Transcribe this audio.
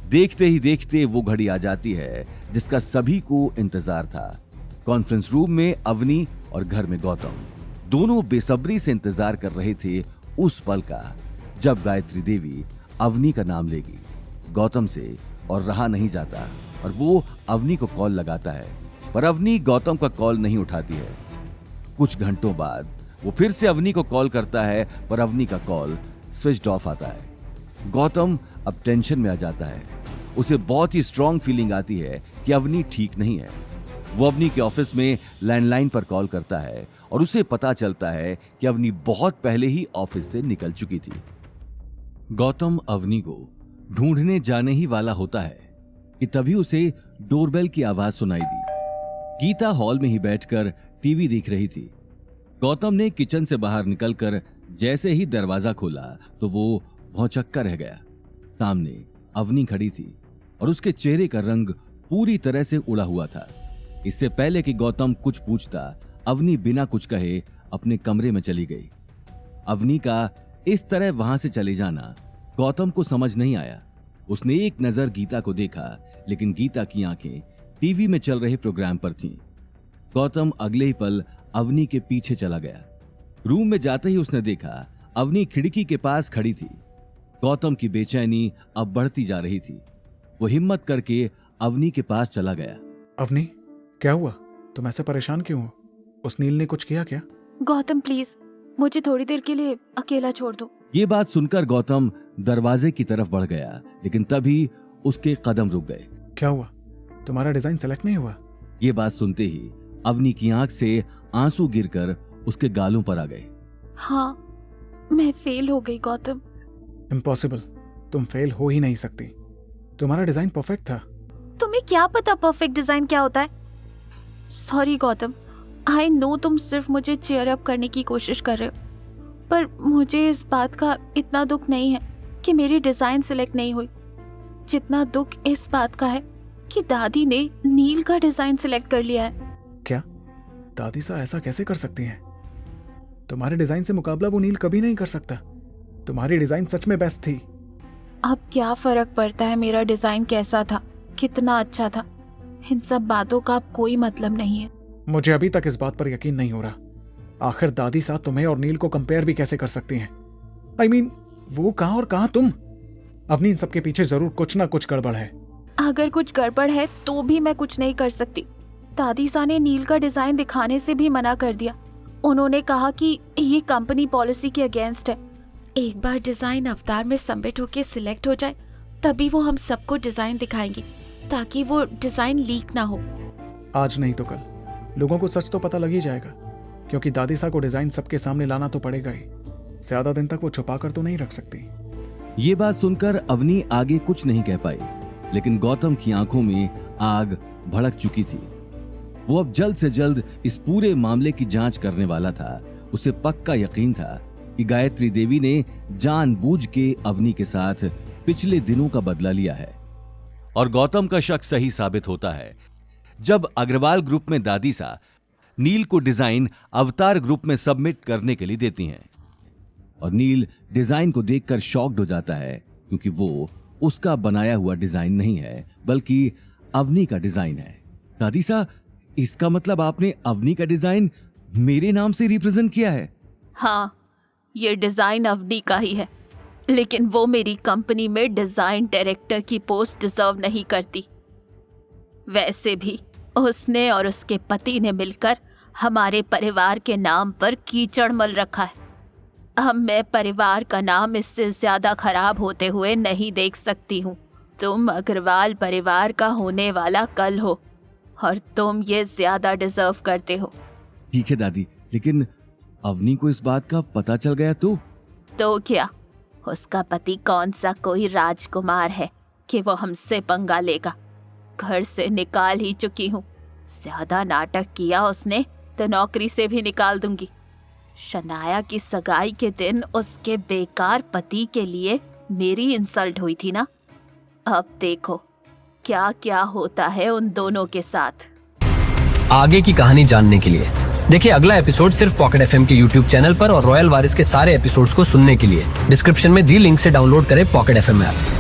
देखते ही देखते वो घड़ी आ जाती है जिसका सभी को इंतजार था। कॉन्फ्रेंस रूम में अवनी और घर में गौतम दोनों बेसब्री से इंतजार कर रहे थे उस पल का जब गायत्री देवी अवनी का नाम लेगी गौतम से, और रहा नहीं जाता और वो अवनी को कॉल लगाता है, पर अवनी गौतम का कॉल नहीं उठाती है। कुछ घंटों बाद वो फिर से अवनी को कॉल करता है, पर अवनी का कॉल स्विच्ड ऑफ आता है। गौतम अब टेंशन में आ जाता है। उसे बहुत ही स्ट्रांग फीलिंग आती है कि अवनी ठीक नहीं है। वो अवनी के ऑफिस में लैंडलाइन पर कॉल करता है और उसे पता चलता है कि अवनी बहुत पहले ही ऑफिस से निकल चुकी थी। गौतम अवनी को ढूंढने जाने ही वाला होता है कि तभी उसे डोरबेल की आवाज सुनाई दी। गीता हॉल में ही बैठकर टीवी देख रही थी। गौतम ने किचन से बाहर निकलकर जैसे ही दरवाजा खोला तो वो भौंचक्का रह गया। सामने अवनी खड़ी थी और उसके चेहरे का रंग पूरी तरह से उड़ा हुआ था। इससे पहले कि गौतम कुछ पूछता, अवनी बिना कुछ कहे अपने कमरे में चली गई। अवनी का इस तरह वहां से चले जाना गौतम को समझ नहीं आया। उसने एक नजर गीता को देखा, लेकिन गीता की आंखें टीवी में चल रहे प्रोग्राम पर थीं। गौतम अगले ही पल अवनी के पीछे चला गया। रूम में जाते ही उसने देखा अवनी खिड़की के पास खड़ी थी। गौतम की बेचैनी अब बढ़ती जा रही थी। वो हिम्मत करके अवनी के पास चला गया। अवनी, क्या हुआ? तुम ऐसे परेशान क्यों हो? उस नील ने कुछ किया क्या? गौतम प्लीज मुझे थोड़ी देर के लिए अकेला छोड़ दो। ये बात सुनकर गौतम दरवाजे की तरफ बढ़ गया, लेकिन तभी उसके कदम रुक गए। क्या हुआ? तुम्हारा डिजाइन सेलेक्ट नहीं हुआ? ये बात सुनते ही अवनी की आंख से आंसू गिरकर उसके गालों पर आ गए। हाँ, मैं फेल हो गई गौतम। इम्पॉसिबल, तुम फेल हो ही नहीं सकती। तुम्हारा डिजाइन परफेक्ट था। तुम्हें क्या पता परफेक्ट डिजाइन क्या होता है? सॉरी गौतम, आई नो तुम सिर्फ मुझे चीयर अप करने की कोशिश कर रहे हो, पर मुझे इस बात का इतना दुख नहीं है कि मेरी डिजाइन सिलेक्ट नहीं हुई, जितना दुख इस बात का है कि दादी ने नील का डिजाइन सिलेक्ट कर लिया है। क्या दादी सा ऐसा कैसे कर सकती हैं? तुम्हारे डिजाइन से मुकाबला वो नील कभी नहीं कर सकता। तुम्हारी डिजाइन सच में बेस्ट थी। अब क्या फर्क पड़ता है मेरा डिजाइन कैसा था, कितना अच्छा था? इन सब बातों का अब कोई मतलब नहीं है। मुझे अभी तक इस बात पर यकीन नहीं हो रहा। आखिर दादी साथ तुम्हें और नील को कंपेयर भी कैसे कर सकती हैं? I mean, वो कहां और कहां तुम? अवनी, इन सबके पीछे जरूर कुछ ना कुछ गड़बड़ है। अगर कुछ गड़बड़ है तो भी मैं कुछ नहीं कर सकती। दादी सा ने नील का डिजाइन दिखाने से भी मना कर दिया। उन्होंने कहा कि ये कंपनी पॉलिसी के अगेंस्ट है। एक बार डिजाइन अवतार में सबमिट होके सिलेक्ट हो जाए तभी वो हम सबको डिजाइन दिखाएंगी, ताकि वो डिजाइन लीक ना हो। आज नहीं तो कल लोगों को सच तो पता लग ही जाएगा, क्योंकि दादी सा को डिजाइन सबके सामने लाना तो पड़ेगा ही। ज्यादा दिन तक वो छुपा कर तो नहीं रख सकती। ये बात सुनकर अवनी आगे कुछ नहीं कह पाई, लेकिन गौतम की आंखों में आग भड़क चुकी थी। वो अब जल्द से जल्द इस पूरे मामले की जांच करने वाला था। उसे पक्का यकीन था कि गायत्री देवी ने जानबूझ के अवनी के साथ पिछले दिनों का बदला लिया है। और गौतम का शक सही साबित होता है जब अग्रवाल ग्रुप में दादी सा नील को डिजाइन अवतार ग्रुप में सबमिट करने के लिए देती हैं। और नील डिजाइन को देखकर शॉक्ड हो जाता है, क्योंकि वो उसका बनाया हुआ डिजाइन नहीं है बल्कि अवनी का डिजाइन है। दादी सा, इसका मतलब आपने अवनी का डिजाइन मेरे नाम से रिप्रेजेंट किया है? हाँ, ये डिजाइन अवनी का ही है, लेकिन वो मेरी कंपनी में डिजाइन डायरेक्टर की पोस्ट डिजर्व नहीं करती। वैसे भी उसने और उसके पति ने मिलकर हमारे परिवार के नाम पर कीचड़ मल रखा है। अब मैं परिवार का नाम इससे ज्यादा खराब होते हुए नहीं देख सकती हूँ। तुम अग्रवाल परिवार का होने वाला कल हो और तुम ये ज्यादा डिजर्व करते हो। ठीक है दादी, लेकिन अवनी को इस बात का पता चल गया तो क्या? उसका पति कौन सा कोई राजकुमार है कि वो हमसे पंगा लेगा? घर से निकाल ही चुकी हूँ। ज्यादा नाटक किया उसने तो नौकरी से भी निकाल दूंगी। शनाया की सगाई के दिन उसके बेकार पति के लिए मेरी इंसल्ट हुई थी ना। अब देखो क्या क्या होता है उन दोनों के साथ। आगे की कहानी जानने के लिए देखिए अगला एपिसोड सिर्फ पॉकेट एफएम के यूट्यूब चैनल पर, और रॉयल वारिस के सारे एपिसोड्स को सुनने के लिए डिस्क्रिप्शन में दी लिंक से डाउनलोड करें पॉकेट एफएम ऐप।